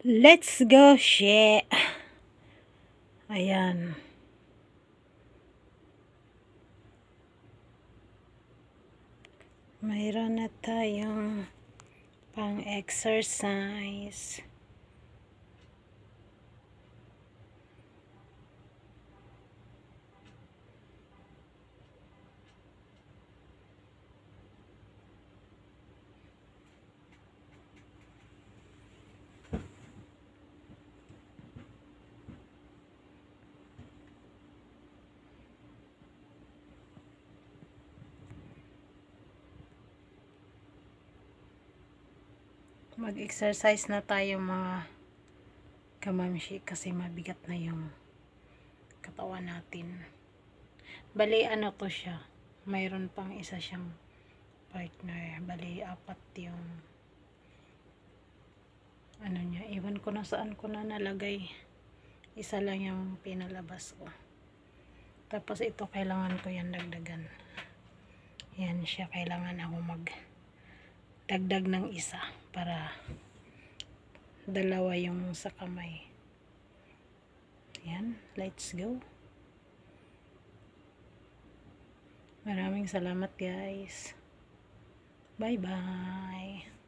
Let's go, shit. Ayan. Mayroon na tayong pang-exercise. Mag-exercise na tayo mga kamamshi kasi mabigat na yung katawan natin. Bali ano to siya, mayroon pang isa siyang partner. Bali apat yung ano niya, iwan ko na saan ko na nalagay. Isa lang yung pinalabas ko. Tapos ito kailangan ko yan dagdagan. Yan siya, kailangan ako dagdag ng isa para dalawa yung sa kamay. Yan, let's go. Maraming salamat guys. Bye bye.